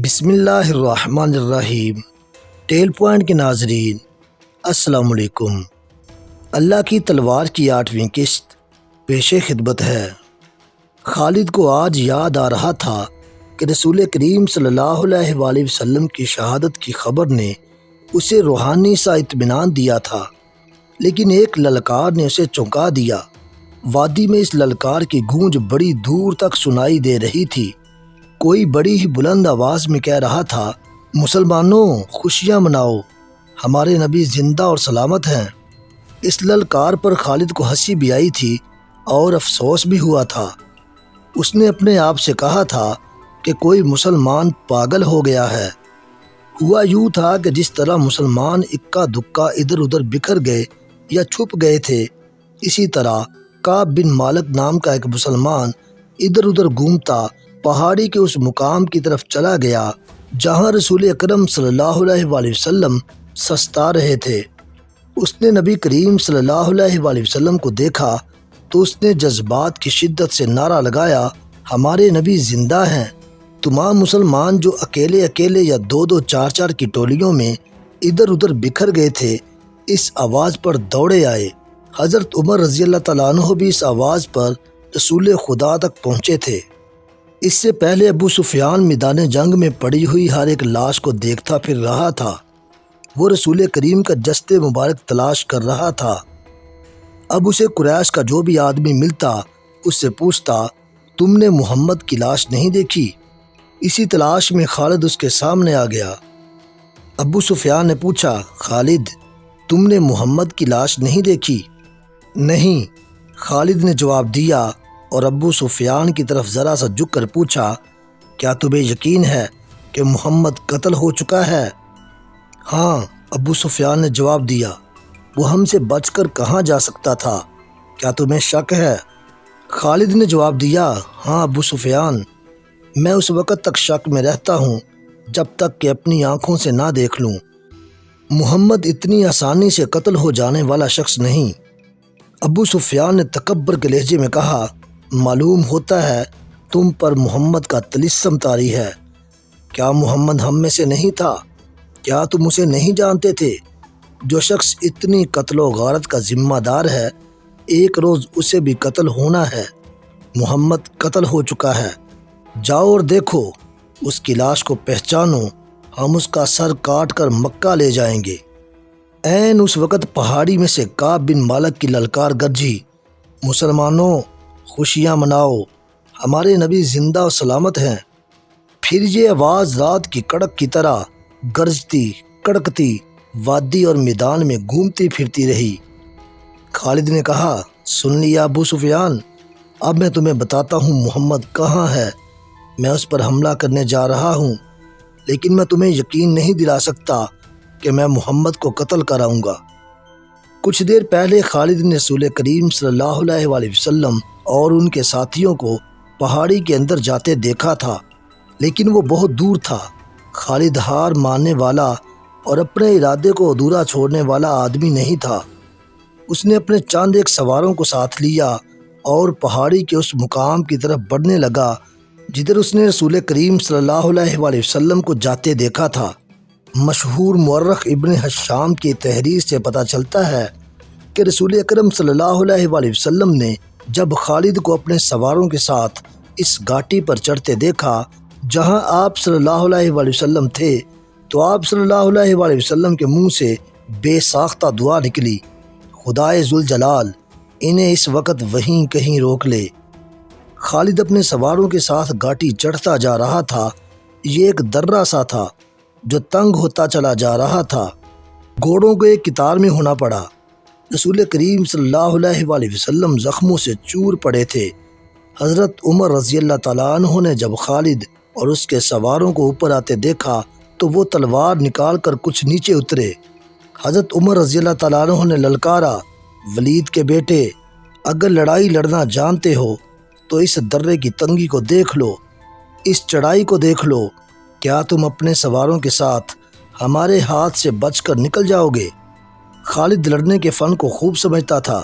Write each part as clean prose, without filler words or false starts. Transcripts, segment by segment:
بسم اللہ الرحمن الرحیم۔ ٹیل پوائنٹ کے ناظرین السلام علیکم۔ اللہ کی تلوار کی 8ویں قسط پیش خدمت ہے۔ خالد کو آج یاد آ رہا تھا کہ رسول کریم صلی اللہ علیہ وآلہ وسلم کی شہادت کی خبر نے اسے روحانی سا اطمینان دیا تھا، لیکن ایک للکار نے اسے چونکا دیا۔ وادی میں اس للکار کی گونج بڑی دور تک سنائی دے رہی تھی۔ کوئی بڑی ہی بلند آواز میں کہہ رہا تھا، مسلمانوں خوشیاں مناؤ، ہمارے نبی زندہ اور سلامت ہیں۔ اس للکار پر خالد کو ہنسی بھی آئی تھی اور افسوس بھی ہوا تھا۔ اس نے اپنے آپ سے کہا تھا کہ کوئی مسلمان پاگل ہو گیا ہے۔ ہوا یوں تھا کہ جس طرح مسلمان اکا دکا ادھر ادھر بکھر گئے یا چھپ گئے تھے، اسی طرح کعب بن مالک نام کا ایک مسلمان ادھر ادھر گھومتا پہاڑی کے اس مقام کی طرف چلا گیا جہاں رسول اکرم صلی اللہ علیہ وآلہ وسلم سستا رہے تھے۔ اس نے نبی کریم صلی اللہ علیہ وآلہ وسلم کو دیکھا تو اس نے جذبات کی شدت سے نعرہ لگایا، ہمارے نبی زندہ ہیں۔ تمام مسلمان جو اکیلے اکیلے یا دو دو چار چار کی ٹولیوں میں ادھر ادھر بکھر گئے تھے، اس آواز پر دوڑے آئے۔ حضرت عمر رضی اللہ تعالیٰ عنہ بھی اس آواز پر رسول خدا تک پہنچے تھے۔ اس سے پہلے ابو سفیان میدان جنگ میں پڑی ہوئی ہر ایک لاش کو دیکھتا پھر رہا تھا۔ وہ رسول کریم کا جسد مبارک تلاش کر رہا تھا۔ اب اسے قریش کا جو بھی آدمی ملتا اس سے پوچھتا، تم نے محمد کی لاش نہیں دیکھی؟ اسی تلاش میں خالد اس کے سامنے آ گیا۔ ابو سفیان نے پوچھا، خالد تم نے محمد کی لاش نہیں دیکھی؟ نہیں، خالد نے جواب دیا، اور ابو سفیان کی طرف ذرا سا جھک کر پوچھا، کیا تمہیں یقین ہے کہ محمد قتل ہو چکا ہے؟ ہاں، ابو سفیان نے جواب دیا، وہ ہم سے بچ کر کہاں جا سکتا تھا؟ کیا تمہیں شک ہے؟ خالد نے جواب دیا، ہاں ابو سفیان، میں اس وقت تک شک میں رہتا ہوں جب تک کہ اپنی آنکھوں سے نہ دیکھ لوں۔ محمد اتنی آسانی سے قتل ہو جانے والا شخص نہیں۔ ابو سفیان نے تکبر کے لہجے میں کہا، معلوم ہوتا ہے تم پر محمد کا طلسم طاری ہے۔ کیا محمد ہم میں سے نہیں تھا؟ کیا تم اسے نہیں جانتے تھے؟ جو شخص اتنی قتل و غارت کا ذمہ دار ہے، ایک روز اسے بھی قتل ہونا ہے۔ محمد قتل ہو چکا ہے، جاؤ اور دیکھو، اس کی لاش کو پہچانو، ہم اس کا سر کاٹ کر مکہ لے جائیں گے۔ عین اس وقت پہاڑی میں سے کعب بن مالک کی للکار گرجی، مسلمانوں خوشیاں مناؤ، ہمارے نبی زندہ و سلامت ہیں۔ پھر یہ آواز رات کی کڑک کی طرح گرجتی کڑکتی وادی اور میدان میں گھومتی پھرتی رہی۔ خالد نے کہا، سن لیا ابو سفیان، اب میں تمہیں بتاتا ہوں محمد کہاں ہے۔ میں اس پر حملہ کرنے جا رہا ہوں، لیکن میں تمہیں یقین نہیں دلا سکتا کہ میں محمد کو قتل کراؤں گا۔ کچھ دیر پہلے خالد نے رسول کریم صلی اللہ علیہ وآلہ وسلم اور ان کے ساتھیوں کو پہاڑی کے اندر جاتے دیکھا تھا، لیکن وہ بہت دور تھا۔ خالد ہار ماننے والا اور اپنے ارادے کو ادھورا چھوڑنے والا آدمی نہیں تھا۔ اس نے اپنے چند ایک سواروں کو ساتھ لیا اور پہاڑی کے اس مقام کی طرف بڑھنے لگا جدھر اس نے رسول کریم صلی اللہ علیہ وآلہ وسلم کو جاتے دیکھا تھا۔ مشہور مورخ ابن حشام کی تحریر سے پتہ چلتا ہے کہ رسول اکرم صلی اللہ علیہ وآلہ وسلم نے جب خالد کو اپنے سواروں کے ساتھ اس گھاٹی پر چڑھتے دیکھا جہاں آپ صلی اللہ علیہ وآلہ وسلم تھے، تو آپ صلی اللہ علیہ وآلہ وسلم کے منہ سے بے ساختہ دعا نکلی، خدائے ذوالجلال انہیں اس وقت وہیں کہیں روک لے۔ خالد اپنے سواروں کے ساتھ گھاٹی چڑھتا جا رہا تھا۔ یہ ایک درہ سا تھا جو تنگ ہوتا چلا جا رہا تھا۔ گھوڑوں کو ایک قطار میں ہونا پڑا۔ رسول کریم صلی اللہ علیہ وآلہ وسلم زخموں سے چور پڑے تھے۔ حضرت عمر رضی اللہ تعالیٰ عنہ نے جب خالد اور اس کے سواروں کو اوپر آتے دیکھا تو وہ تلوار نکال کر کچھ نیچے اترے۔ حضرت عمر رضی اللہ تعالیٰ عنہ نے للکارا، ولید کے بیٹے، اگر لڑائی لڑنا جانتے ہو تو اس درے کی تنگی کو دیکھ لو، اس چڑھائی کو دیکھ لو، کیا تم اپنے سواروں کے ساتھ ہمارے ہاتھ سے بچ کر نکل جاؤ گے؟ خالد لڑنے کے فن کو خوب سمجھتا تھا۔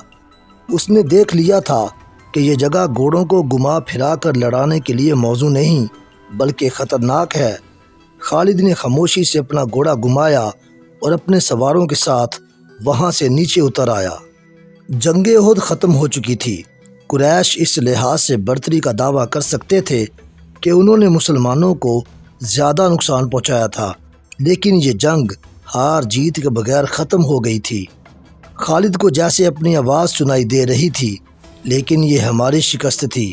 اس نے دیکھ لیا تھا کہ یہ جگہ گھوڑوں کو گھما پھرا کر لڑانے کے لیے موزوں نہیں بلکہ خطرناک ہے۔ خالد نے خاموشی سے اپنا گھوڑا گھمایا اور اپنے سواروں کے ساتھ وہاں سے نیچے اتر آیا۔ جنگ احد ختم ہو چکی تھی۔ قریش اس لحاظ سے برتری کا دعویٰ کر سکتے تھے کہ انہوں نے مسلمانوں کو زیادہ نقصان پہنچایا تھا، لیکن یہ جنگ ہار جیت کے بغیر ختم ہو گئی تھی۔ خالد کو جیسے اپنی آواز سنائی دے رہی تھی، لیکن یہ ہماری شکست تھی۔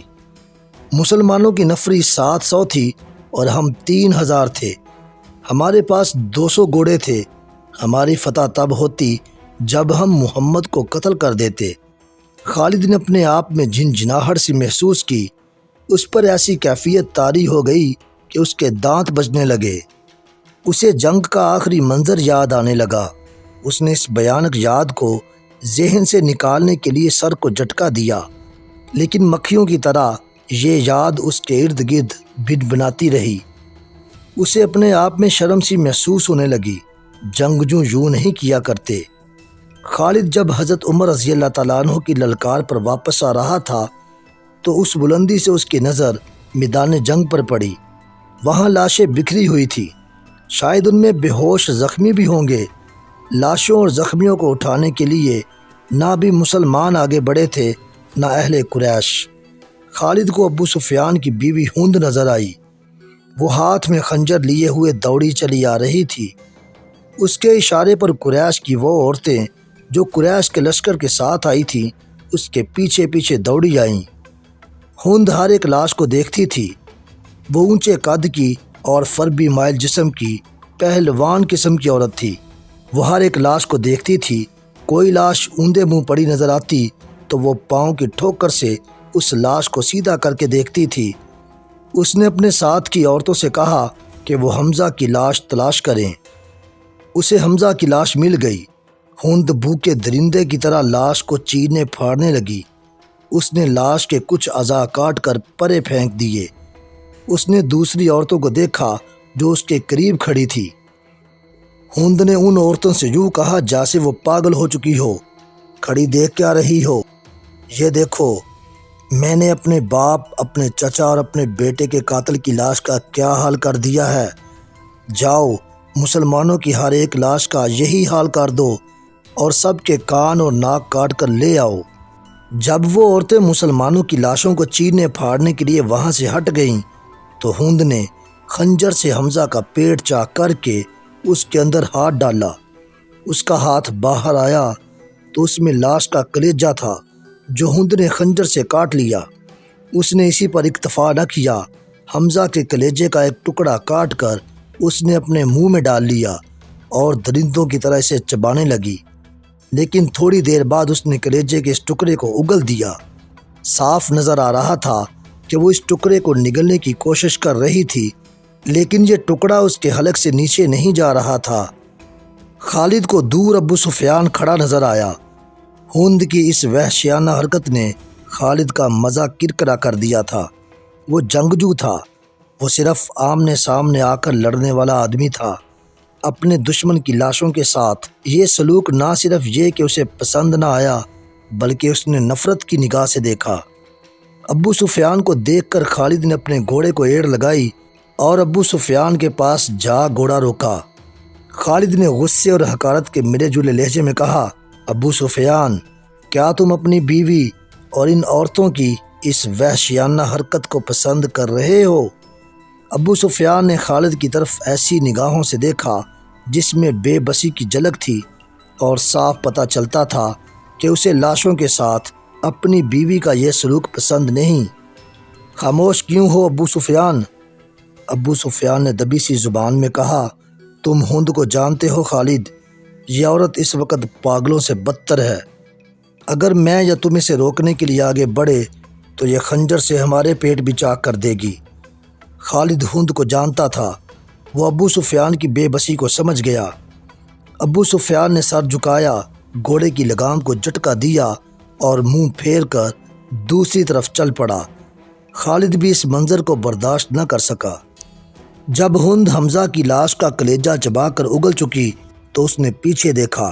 مسلمانوں کی نفری 700 تھی اور ہم 3000 تھے۔ ہمارے پاس 200 گھوڑے تھے۔ ہماری فتح تب ہوتی جب ہم محمد کو قتل کر دیتے۔ خالد نے اپنے آپ میں جھنجھناہٹ سی محسوس کی۔ اس پر ایسی کیفیت طاری ہو گئی کہ اس کے دانت بجنے لگے۔ اسے جنگ کا آخری منظر یاد آنے لگا۔ اس نے اس بھیانک یاد کو ذہن سے نکالنے کے لیے سر کو جھٹکا دیا، لیکن مکھیوں کی طرح یہ یاد اس کے ارد گرد بنبناتی رہی۔ اسے اپنے آپ میں شرم سی محسوس ہونے لگی۔ جنگجو یوں نہیں کیا کرتے۔ خالد جب حضرت عمر رضی اللہ تعالیٰ عنہ کی للکار پر واپس آ رہا تھا تو اس بلندی سے اس کی نظر میدان جنگ پر پڑی۔ وہاں لاشیں بکھری ہوئی تھی، شاید ان میں بے ہوش زخمی بھی ہوں گے۔ لاشوں اور زخمیوں کو اٹھانے کے لیے نہ بھی مسلمان آگے بڑھے تھے نہ اہل قریش۔ خالد کو ابو سفیان کی بیوی ہند نظر آئی۔ وہ ہاتھ میں خنجر لیے ہوئے دوڑی چلی آ رہی تھی۔ اس کے اشارے پر قریش کی وہ عورتیں جو قریش کے لشکر کے ساتھ آئی تھیں اس کے پیچھے پیچھے دوڑی آئیں۔ ہند ہر ایک لاش کو دیکھتی تھی۔ وہ اونچے قد کی اور فربی مائل جسم کی پہلوان قسم کی عورت تھی۔ وہ ہر ایک لاش کو دیکھتی تھی۔ کوئی لاش اوندے منہ پڑی نظر آتی تو وہ پاؤں کی ٹھوکر سے اس لاش کو سیدھا کر کے دیکھتی تھی۔ اس نے اپنے ساتھ کی عورتوں سے کہا کہ وہ حمزہ کی لاش تلاش کریں۔ اسے حمزہ کی لاش مل گئی۔ ہند بھوکے درندے کی طرح لاش کو چیرنے پھاڑنے لگی۔ اس نے لاش کے کچھ اعضاء کاٹ کر پرے پھینک دیے۔ اس نے دوسری عورتوں کو دیکھا جو اس کے قریب کھڑی تھی۔ ہند نے ان عورتوں سے یوں کہا جیسے وہ پاگل ہو چکی ہو، کھڑی دیکھ کیا رہی ہو؟ یہ دیکھو، میں نے اپنے باپ، اپنے چچا اور اپنے بیٹے کے قاتل کی لاش کا کیا حال کر دیا ہے۔ جاؤ، مسلمانوں کی ہر ایک لاش کا یہی حال کر دو اور سب کے کان اور ناک کاٹ کر لے آؤ۔ جب وہ عورتیں مسلمانوں کی لاشوں کو چیرنے پھاڑنے کے لیے وہاں سے ہٹ گئیں تو ہند نے خنجر سے حمزہ کا پیٹ چاک کر کے اس کے اندر ہاتھ ڈالا۔ اس کا ہاتھ باہر آیا تو اس میں لاش کا کلیجہ تھا جو ہند نے خنجر سے کاٹ لیا۔ اس نے اسی پر اکتفا نہ کیا، حمزہ کے کلیجے کا ایک ٹکڑا کاٹ کر اس نے اپنے منہ میں ڈال لیا اور درندوں کی طرح اسے چبانے لگی۔ لیکن تھوڑی دیر بعد اس نے کلیجے کے اس ٹکڑے کو اگل دیا۔ صاف نظر آ رہا تھا کہ وہ اس ٹکڑے کو نگلنے کی کوشش کر رہی تھی، لیکن یہ ٹکڑا اس کے حلق سے نیچے نہیں جا رہا تھا۔ خالد کو دور ابو سفیان کھڑا نظر آیا۔ ہند کی اس وحشیانہ حرکت نے خالد کا مزہ کرکرا کر دیا تھا۔ وہ جنگجو تھا، وہ صرف آمنے سامنے آ کر لڑنے والا آدمی تھا۔ اپنے دشمن کی لاشوں کے ساتھ یہ سلوک نہ صرف یہ کہ اسے پسند نہ آیا بلکہ اس نے نفرت کی نگاہ سے دیکھا۔ ابو سفیان کو دیکھ کر خالد نے اپنے گھوڑے کو ایڑ لگائی اور ابو سفیان کے پاس جا گھوڑا روکا۔ خالد نے غصے اور حقارت کے ملے جلے لہجے میں کہا، ابو سفیان، کیا تم اپنی بیوی اور ان عورتوں کی اس وحشیانہ حرکت کو پسند کر رہے ہو؟ ابو سفیان نے خالد کی طرف ایسی نگاہوں سے دیکھا جس میں بے بسی کی جھلک تھی اور صاف پتہ چلتا تھا کہ اسے لاشوں کے ساتھ اپنی بیوی کا یہ سلوک پسند نہیں۔ خاموش کیوں ہو ابو سفیان؟ ابو سفیان نے دبی سی زبان میں کہا، تم ہند کو جانتے ہو خالد، یہ عورت اس وقت پاگلوں سے بدتر ہے۔ اگر میں یا تم اسے روکنے کے لیے آگے بڑھے تو یہ خنجر سے ہمارے پیٹ بھی چاک کر دے گی۔ خالد ہند کو جانتا تھا۔ وہ ابو سفیان کی بے بسی کو سمجھ گیا۔ ابو سفیان نے سر جھکایا، گھوڑے کی لگام کو جھٹکا دیا اور منہ پھیر کر دوسری طرف چل پڑا۔ خالد بھی اس منظر کو برداشت نہ کر سکا۔ جب ہند حمزہ کی لاش کا کلیجہ چبا کر اگل چکی تو اس نے پیچھے دیکھا۔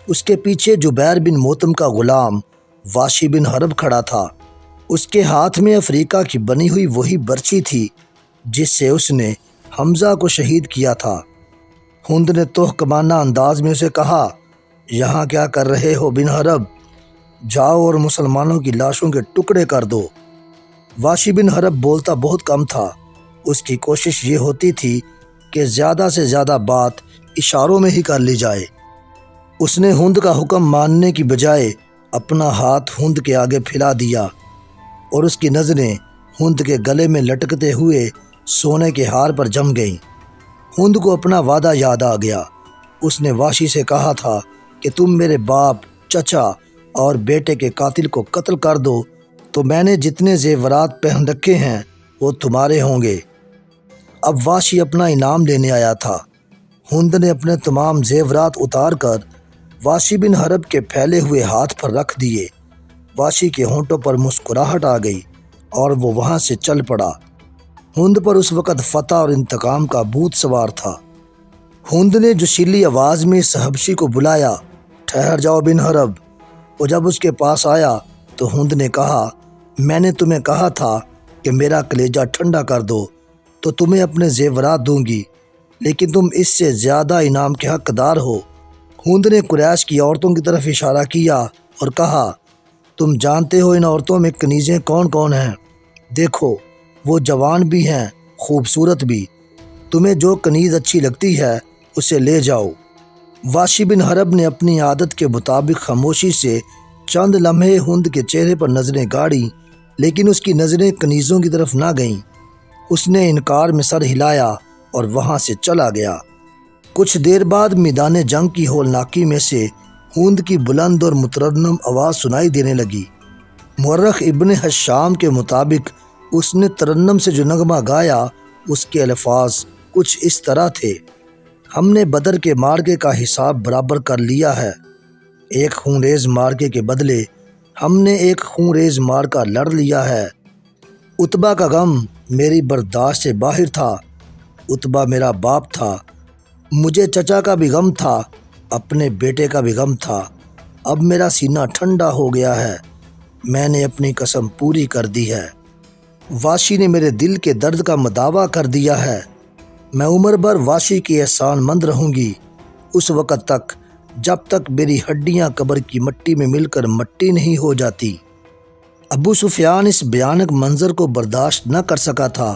اس کے پیچھے جبیر بن موتم کا غلام واشی بن حرب کھڑا تھا۔ اس کے ہاتھ میں افریقہ کی بنی ہوئی وہی برچی تھی جس سے اس نے حمزہ کو شہید کیا تھا۔ ہند نے تحکمانہ انداز میں اسے کہا، یہاں کیا کر رہے ہو بن حرب؟ جاؤ اور مسلمانوں کی لاشوں کے ٹکڑے کر دو۔ واشی بن حرب بولتا بہت کم تھا۔ اس کی کوشش یہ ہوتی تھی کہ زیادہ سے زیادہ بات اشاروں میں ہی کر لی جائے۔ اس نے ہند کا حکم ماننے کی بجائے اپنا ہاتھ ہند کے آگے پھیلا دیا اور اس کی نظریں ہند کے گلے میں لٹکتے ہوئے سونے کے ہار پر جم گئیں۔ ہند کو اپنا وعدہ یاد آ گیا۔ اس نے واشی سے کہا تھا کہ تم میرے باپ، چچا اور بیٹے کے قاتل کو قتل کر دو تو میں نے جتنے زیورات پہن رکھے ہیں وہ تمہارے ہوں گے۔ اب واشی اپنا انعام لینے آیا تھا۔ ہند نے اپنے تمام زیورات اتار کر واشی بن حرب کے پھیلے ہوئے ہاتھ پر رکھ دیے۔ واشی کے ہونٹوں پر مسکراہٹ آ گئی اور وہ وہاں سے چل پڑا۔ ہند پر اس وقت فتح اور انتقام کا بھوت سوار تھا۔ ہند نے جوشیلی آواز میں اس حبشی کو بلایا، ٹھہر جاؤ بن حرب۔ وہ جب اس کے پاس آیا تو ہند نے کہا، میں نے تمہیں کہا تھا کہ میرا کلیجہ ٹھنڈا کر دو تو تمہیں اپنے زیورات دوں گی، لیکن تم اس سے زیادہ انعام کے حقدار ہو۔ ہند نے قریش کی عورتوں کی طرف اشارہ کیا اور کہا، تم جانتے ہو ان عورتوں میں کنیزیں کون کون ہیں؟ دیکھو وہ جوان بھی ہیں، خوبصورت بھی۔ تمہیں جو کنیز اچھی لگتی ہے اسے لے جاؤ۔ واشی بن حرب نے اپنی عادت کے مطابق خاموشی سے چند لمحے ہند کے چہرے پر نظریں گاڑیں، لیکن اس کی نظریں کنیزوں کی طرف نہ گئیں۔ اس نے انکار میں سر ہلایا اور وہاں سے چلا گیا۔ کچھ دیر بعد میدان جنگ کی ہولناکی میں سے ہند کی بلند اور مترنم آواز سنائی دینے لگی۔ مورخ ابن حشام کے مطابق اس نے ترنم سے جو نغمہ گایا اس کے الفاظ کچھ اس طرح تھے، ہم نے بدر کے مارکے کا حساب برابر کر لیا ہے۔ ایک خونریز مارکے کے بدلے ہم نے ایک خونریز مارکا لڑ لیا ہے۔ اتبا کا غم میری برداشت سے باہر تھا۔ اتبا میرا باپ تھا۔ مجھے چچا کا بھی غم تھا، اپنے بیٹے کا بھی غم تھا۔ اب میرا سینہ ٹھنڈا ہو گیا ہے۔ میں نے اپنی قسم پوری کر دی ہے۔ واشی نے میرے دل کے درد کا مداوع کر دیا ہے۔ میں عمر بھر واشی کی احسان مند رہوں گی، اس وقت تک جب تک میری ہڈیاں قبر کی مٹی میں مل کر مٹی نہیں ہو جاتی۔ ابو سفیان اس بھیانک منظر کو برداشت نہ کر سکا تھا۔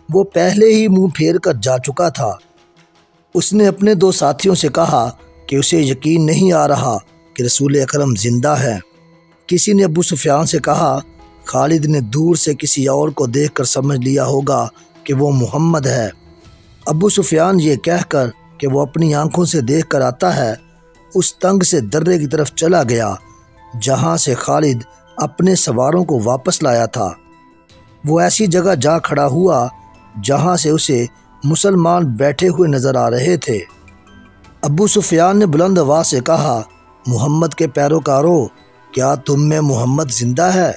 وہ پہلے ہی منہ پھیر کر جا چکا تھا۔ اس نے اپنے دو ساتھیوں سے کہا کہ اسے یقین نہیں آ رہا کہ رسول اکرم زندہ ہے۔ کسی نے ابو سفیان سے کہا، خالد نے دور سے کسی اور کو دیکھ کر سمجھ لیا ہوگا کہ وہ محمد ہے۔ ابو سفیان یہ کہہ کر کہ وہ اپنی آنکھوں سے دیکھ کر آتا ہے، اس تنگ سے درے کی طرف چلا گیا جہاں سے خالد اپنے سواروں کو واپس لایا تھا۔ وہ ایسی جگہ جا کھڑا ہوا جہاں سے اسے مسلمان بیٹھے ہوئے نظر آ رہے تھے۔ ابو سفیان نے بلند آواز سے کہا، محمد کے پیروکاروں، کیا تم میں محمد زندہ ہے؟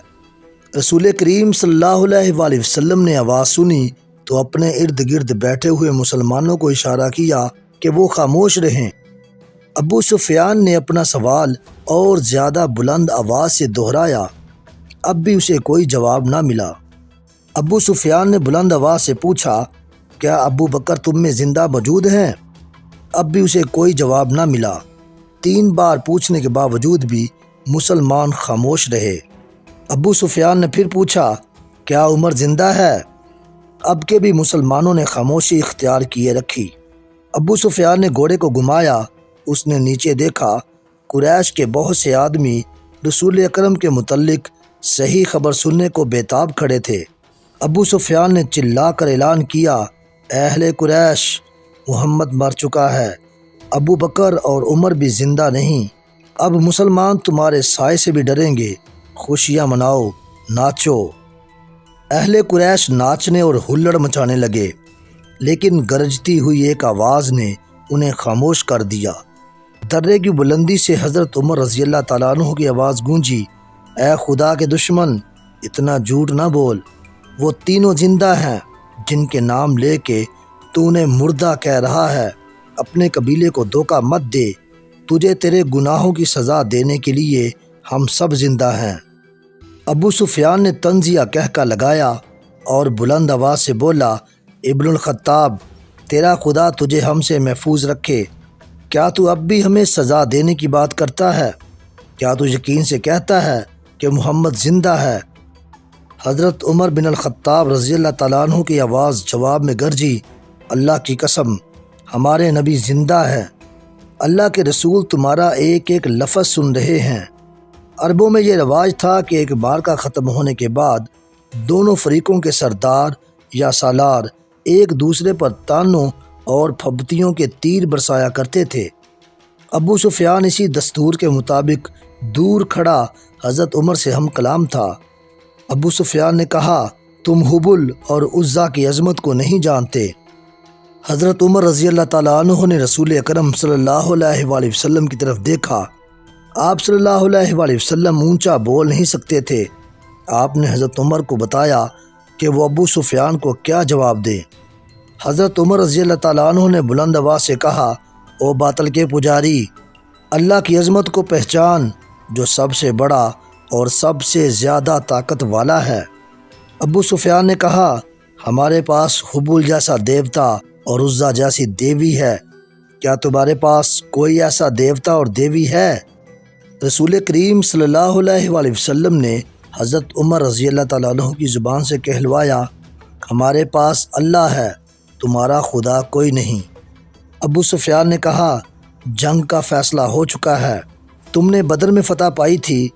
رسول کریم صلی اللہ علیہ وآلہ وسلم نے آواز سنی تو اپنے ارد گرد بیٹھے ہوئے مسلمانوں کو اشارہ کیا کہ وہ خاموش رہیں۔ ابو سفیان نے اپنا سوال اور زیادہ بلند آواز سے دہرایا۔ اب بھی اسے کوئی جواب نہ ملا۔ ابو سفیان نے بلند آواز سے پوچھا، کیا ابو بکر تم میں زندہ موجود ہیں؟ اب بھی اسے کوئی جواب نہ ملا۔ 3 بار پوچھنے کے باوجود بھی مسلمان خاموش رہے۔ ابو سفیان نے پھر پوچھا، کیا عمر زندہ ہے؟ اب کے بھی مسلمانوں نے خاموشی اختیار کیے رکھی۔ ابو سفیان نے گھوڑے کو گھمایا۔ اس نے نیچے دیکھا، قریش کے بہت سے آدمی رسول اکرم کے متعلق صحیح خبر سننے کو بےتاب کھڑے تھے۔ ابو سفیان نے چلا کر اعلان کیا، اہل قریش، محمد مر چکا ہے، ابو بکر اور عمر بھی زندہ نہیں۔ اب مسلمان تمہارے سائے سے بھی ڈریں گے۔ خوشیاں مناؤ، ناچو۔ اہل قریش ناچنے اور ہلڑ مچانے لگے، لیکن گرجتی ہوئی ایک آواز نے انہیں خاموش کر دیا۔ درے کی بلندی سے حضرت عمر رضی اللہ تعالیٰ عنہ کی آواز گونجی، اے خدا کے دشمن، اتنا جھوٹ نہ بول۔ وہ تینوں زندہ ہیں جن کے نام لے کے تو انہیں مردہ کہہ رہا ہے۔ اپنے قبیلے کو دھوکہ مت دے، تجھے تیرے گناہوں کی سزا دینے کے لیے ہم سب زندہ ہیں۔ ابو سفیان نے طنزیہ کہکا لگایا اور بلند آواز سے بولا، ابن الخطاب، تیرا خدا تجھے ہم سے محفوظ رکھے۔ کیا تو اب بھی ہمیں سزا دینے کی بات کرتا ہے؟ کیا تو یقین سے کہتا ہے کہ محمد زندہ ہے؟ حضرت عمر بن الخطاب رضی اللہ تعالیٰ عنہ کی آواز جواب میں گرجی، اللہ کی قسم، ہمارے نبی زندہ ہے۔ اللہ کے رسول تمہارا ایک ایک لفظ سن رہے ہیں۔ عربوں میں یہ رواج تھا کہ ایک بار کا ختم ہونے کے بعد دونوں فریقوں کے سردار یا سالار ایک دوسرے پر تانوں اور پھبتیوں کے تیر برسایا کرتے تھے۔ ابو سفیان اسی دستور کے مطابق دور کھڑا حضرت عمر سے ہم کلام تھا۔ ابو سفیان نے کہا، تم حبل اور عزا کی عظمت کو نہیں جانتے۔ حضرت عمر رضی اللہ تعالیٰ عنہ نے رسول اکرم صلی اللہ علیہ وآلہ وسلم کی طرف دیکھا۔ آپ صلی اللہ علیہ وآلہ وسلم اونچا بول نہیں سکتے تھے۔ آپ نے حضرت عمر کو بتایا کہ وہ ابو سفیان کو کیا جواب دے۔ حضرت عمر رضی اللہ تعالیٰ عنہ نے بلند آواز سے کہا، او باطل کے پجاری، اللہ کی عظمت کو پہچان جو سب سے بڑا اور سب سے زیادہ طاقت والا ہے۔ ابو سفیان نے کہا، ہمارے پاس حبل جیسا دیوتا اور عزا جیسی دیوی ہے، کیا تمہارے پاس کوئی ایسا دیوتا اور دیوی ہے؟ رسول کریم صلی اللہ علیہ وآلہ وسلم نے حضرت عمر رضی اللہ تعالیٰ عنہ کی زبان سے کہلوایا، ہمارے پاس اللہ ہے، تمہارا خدا کوئی نہیں۔ ابو سفیان نے کہا، جنگ کا فیصلہ ہو چکا ہے، تم نے بدر میں فتح پائی تھی،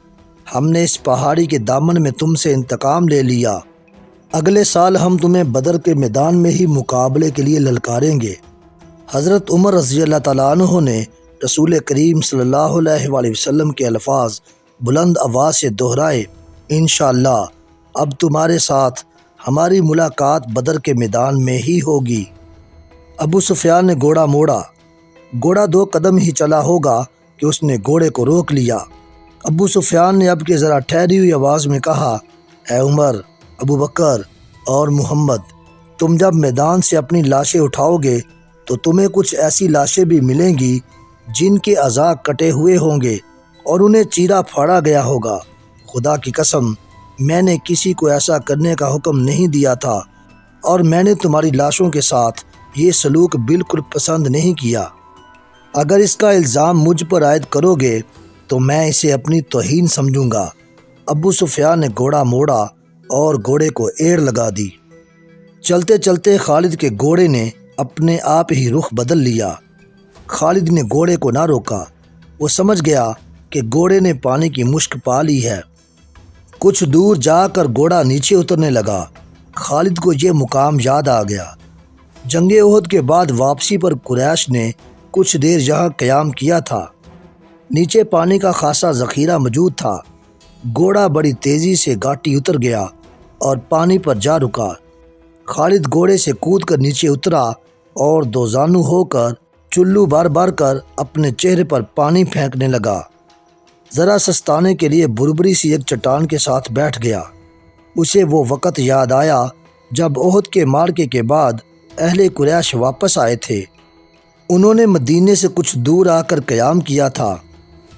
ہم نے اس پہاڑی کے دامن میں تم سے انتقام لے لیا، اگلے سال ہم تمہیں بدر کے میدان میں ہی مقابلے کے لیے للکاریں گے۔ حضرت عمر رضی اللہ تعالیٰ عنہ نے رسول کریم صلی اللہ علیہ وآلہ وسلم کے الفاظ بلند آواز سے دہرائے، انشاءاللہ اب تمہارے ساتھ ہماری ملاقات بدر کے میدان میں ہی ہوگی۔ ابو سفیان نے گھوڑا موڑا، گھوڑا 2 قدم ہی چلا ہوگا کہ اس نے گھوڑے کو روک لیا۔ ابو سفیان نے اب کے ذرا ٹھہری ہوئی آواز میں کہا، اے عمر، ابو بکر اور محمد، تم جب میدان سے اپنی لاشیں اٹھاؤ گے تو تمہیں کچھ ایسی لاشیں بھی ملیں گی جن کے اعضاء کٹے ہوئے ہوں گے اور انہیں چیرا پھاڑا گیا ہوگا۔ خدا کی قسم، میں نے کسی کو ایسا کرنے کا حکم نہیں دیا تھا، اور میں نے تمہاری لاشوں کے ساتھ یہ سلوک بالکل پسند نہیں کیا۔ اگر اس کا الزام مجھ پر عائد کرو گے تو میں اسے اپنی توہین سمجھوں گا۔ ابو سفیان نے گھوڑا موڑا اور گھوڑے کو ایڑ لگا دی۔ چلتے چلتے خالد کے گھوڑے نے اپنے آپ ہی رخ بدل لیا۔ خالد نے گھوڑے کو نہ روکا، وہ سمجھ گیا کہ گھوڑے نے پانی کی مشک پا لی ہے۔ کچھ دور جا کر گھوڑا نیچے اترنے لگا۔ خالد کو یہ مقام یاد آ گیا۔ جنگ احد کے بعد واپسی پر قریش نے کچھ دیر یہاں قیام کیا تھا۔ نیچے پانی کا خاصا ذخیرہ موجود تھا۔ گھوڑا بڑی تیزی سے گھاٹی اتر گیا اور پانی پر جا رکا۔ خالد گھوڑے سے کود کر نیچے اترا اور 2 زانو ہو کر چلو بار بار کر اپنے چہرے پر پانی پھینکنے لگا۔ ذرا سستانے کے لیے بربری سی ایک چٹان کے ساتھ بیٹھ گیا۔ اسے وہ وقت یاد آیا جب احد کے معرکے کے بعد اہل قریش واپس آئے تھے۔ انہوں نے مدینے سے کچھ دور آ کر قیام کیا تھا۔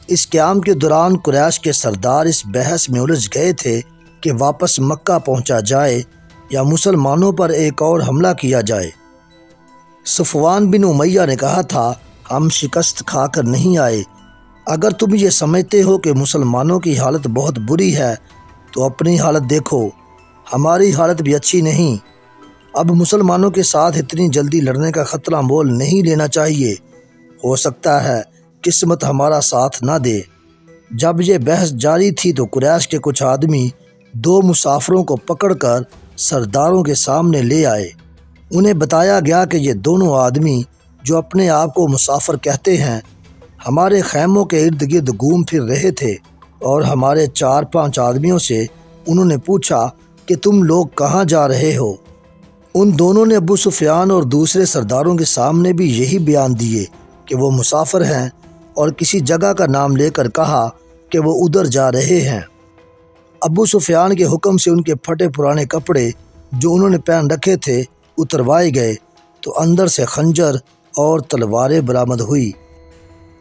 اس قیام کے دوران قریش کے سردار اس بحث میں الجھ گئے تھے کہ واپس مکہ پہنچا جائے یا مسلمانوں پر ایک اور حملہ کیا جائے۔ صفوان بن امیہ نے کہا تھا، ہم شکست کھا کر نہیں آئے، اگر تم یہ سمجھتے ہو کہ مسلمانوں کی حالت بہت بری ہے تو اپنی حالت دیکھو، ہماری حالت بھی اچھی نہیں۔ اب مسلمانوں کے ساتھ اتنی جلدی لڑنے کا خطرہ مول نہیں لینا چاہیے، ہو سکتا ہے قسمت ہمارا ساتھ نہ دے۔ جب یہ بحث جاری تھی تو قریش کے کچھ آدمی 2 مسافروں کو پکڑ کر سرداروں کے سامنے لے آئے۔ انہیں بتایا گیا کہ یہ دونوں آدمی جو اپنے آپ کو مسافر کہتے ہیں ہمارے خیموں کے ارد گرد گھوم پھر رہے تھے، اور ہمارے 4-5 آدمیوں سے انہوں نے پوچھا کہ تم لوگ کہاں جا رہے ہو۔ ان دونوں نے ابو سفیان اور دوسرے سرداروں کے سامنے بھی یہی بیان دیے کہ وہ مسافر ہیں، اور کسی جگہ کا نام لے کر کہا کہ وہ ادھر جا رہے ہیں۔ ابو سفیان کے حکم سے ان کے پھٹے پرانے کپڑے جو انہوں نے پہن رکھے تھے اتروائے گئے تو اندر سے خنجر اور تلواریں برآمد ہوئی۔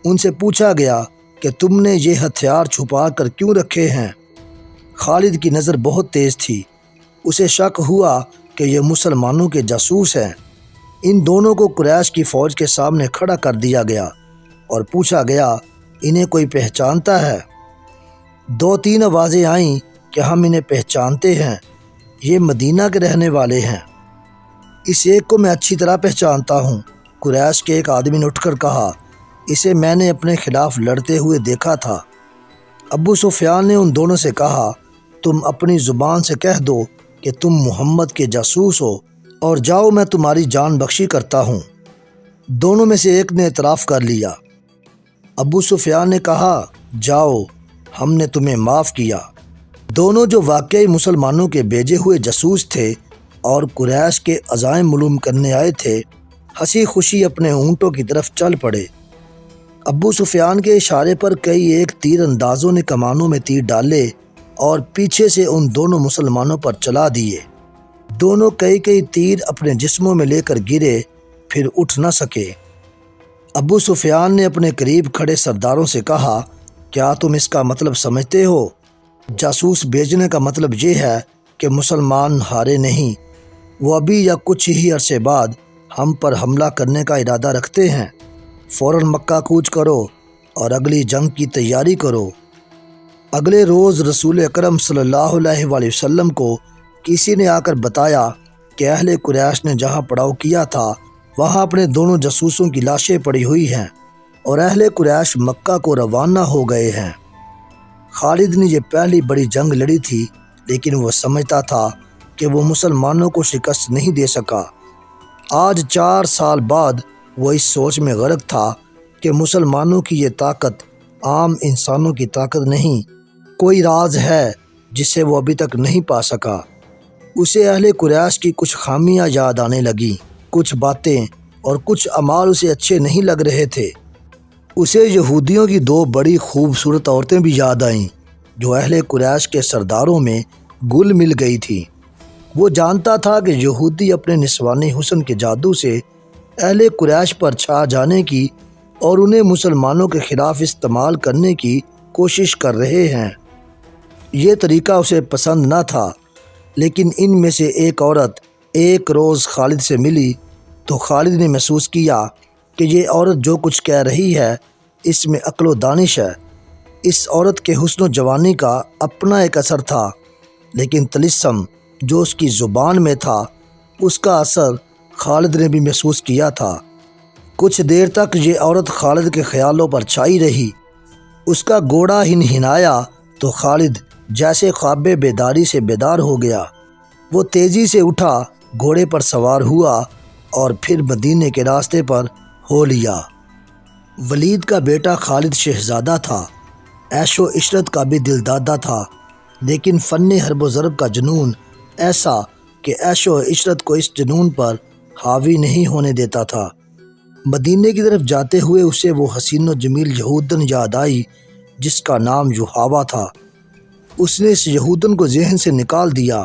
ان سے پوچھا گیا کہ تم نے یہ ہتھیار چھپا کر کیوں رکھے ہیں؟ خالد کی نظر بہت تیز تھی، اسے شک ہوا کہ یہ مسلمانوں کے جاسوس ہیں۔ ان دونوں کو قریش کی فوج کے سامنے کھڑا کر دیا گیا اور پوچھا گیا انہیں کوئی پہچانتا ہے؟ 2-3 آوازیں آئیں کہ ہم انہیں پہچانتے ہیں، یہ مدینہ کے رہنے والے ہیں۔ اس ایک کو میں اچھی طرح پہچانتا ہوں، قریش کے ایک آدمی نے اٹھ کر کہا، اسے میں نے اپنے خلاف لڑتے ہوئے دیکھا تھا۔ ابو سفیان نے ان دونوں سے کہا، تم اپنی زبان سے کہہ دو کہ تم محمد کے جاسوس ہو اور جاؤ، میں تمہاری جان بخشی کرتا ہوں۔ دونوں میں سے ایک نے اعتراف کر لیا۔ ابو سفیان نے کہا، جاؤ، ہم نے تمہیں معاف کیا۔ دونوں جو واقعی مسلمانوں کے بھیجے ہوئے جاسوس تھے اور قریش کے عزائم معلوم کرنے آئے تھے، ہنسی خوشی اپنے اونٹوں کی طرف چل پڑے۔ ابو سفیان کے اشارے پر کئی ایک تیر اندازوں نے کمانوں میں تیر ڈالے اور پیچھے سے ان دونوں مسلمانوں پر چلا دیے۔ دونوں کئی تیر اپنے جسموں میں لے کر گرے، پھر اٹھ نہ سکے۔ ابو سفیان نے اپنے قریب کھڑے سرداروں سے کہا، کیا تم اس کا مطلب سمجھتے ہو؟ جاسوس بھیجنے کا مطلب یہ ہے کہ مسلمان ہارے نہیں، وہ ابھی یا کچھ ہی عرصے بعد ہم پر حملہ کرنے کا ارادہ رکھتے ہیں۔ فوراً مکہ کوچ کرو اور اگلی جنگ کی تیاری کرو۔ اگلے روز رسول اکرم صلی اللہ علیہ وآلہ وسلم کو کسی نے آ کر بتایا کہ اہل قریش نے جہاں پڑاؤ کیا تھا وہاں اپنے دونوں جاسوسوں کی لاشیں پڑی ہوئی ہیں اور اہل قریش مکہ کو روانہ ہو گئے ہیں۔ خالد نے یہ پہلی بڑی جنگ لڑی تھی، لیکن وہ سمجھتا تھا کہ وہ مسلمانوں کو شکست نہیں دے سکا۔ آج 4 سال بعد وہ اس سوچ میں غرق تھا کہ مسلمانوں کی یہ طاقت عام انسانوں کی طاقت نہیں، کوئی راز ہے جسے وہ ابھی تک نہیں پا سکا۔ اسے اہل قریش کی کچھ خامیاں یاد آنے لگیں، کچھ باتیں اور کچھ اعمال اسے اچھے نہیں لگ رہے تھے۔ اسے یہودیوں کی 2 بڑی خوبصورت عورتیں بھی یاد آئیں جو اہل قریش کے سرداروں میں گل مل گئی تھیں۔ وہ جانتا تھا کہ یہودی اپنے نسوانی حسن کے جادو سے اہل قریش پر چھا جانے کی اور انہیں مسلمانوں کے خلاف استعمال کرنے کی کوشش کر رہے ہیں۔ یہ طریقہ اسے پسند نہ تھا، لیکن ان میں سے ایک عورت ایک روز خالد سے ملی تو خالد نے محسوس کیا کہ یہ عورت جو کچھ کہہ رہی ہے اس میں عقل و دانش ہے۔ اس عورت کے حسن و جوانی کا اپنا ایک اثر تھا، لیکن طلسم جو اس کی زبان میں تھا اس کا اثر خالد نے بھی محسوس کیا تھا۔ کچھ دیر تک یہ عورت خالد کے خیالوں پر چھائی رہی۔ اس کا گھوڑا ہنہنایا تو خالد جیسے خواب بیداری سے بیدار ہو گیا۔ وہ تیزی سے اٹھا، گھوڑے پر سوار ہوا اور پھر مدینے کے راستے پر ہو لیا۔ ولید کا بیٹا خالد شہزادہ تھا، عیش و عشرت کا بھی دلدادہ تھا، لیکن فن حرب و ضرب کا جنون ایسا کہ عیش و عشرت کو اس جنون پر حاوی نہیں ہونے دیتا تھا۔ مدینے کی طرف جاتے ہوئے اسے وہ حسین و جمیل یہودن یاد آئی جس کا نام یحاوہ تھا۔ اس نے اس یہودن کو ذہن سے نکال دیا،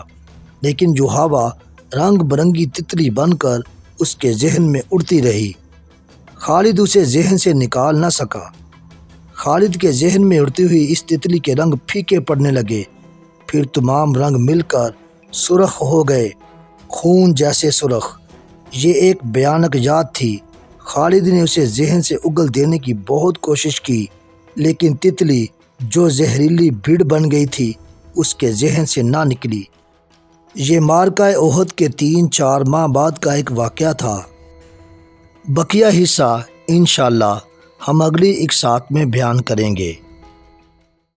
لیکن یحاوہ رنگ برنگی تتلی بن کر اس کے ذہن میں اڑتی رہی۔ خالد اسے ذہن سے نکال نہ سکا۔ خالد کے ذہن میں اڑتی ہوئی اس تتلی کے رنگ پھیکے پڑنے لگے، پھر تمام رنگ مل کر سرخ ہو گئے، خون جیسے سرخ۔ یہ ایک بھیانک یاد تھی۔ خالد نے اسے ذہن سے اگل دینے کی بہت کوشش کی، لیکن تتلی جو زہریلی بھیڑ بن گئی تھی اس کے ذہن سے نہ نکلی۔ یہ معرکہ احد کے 3-4 ماہ بعد کا ایک واقعہ تھا۔ بقیہ حصہ انشاءاللہ ہم اگلی اقساط میں بیان کریں گے۔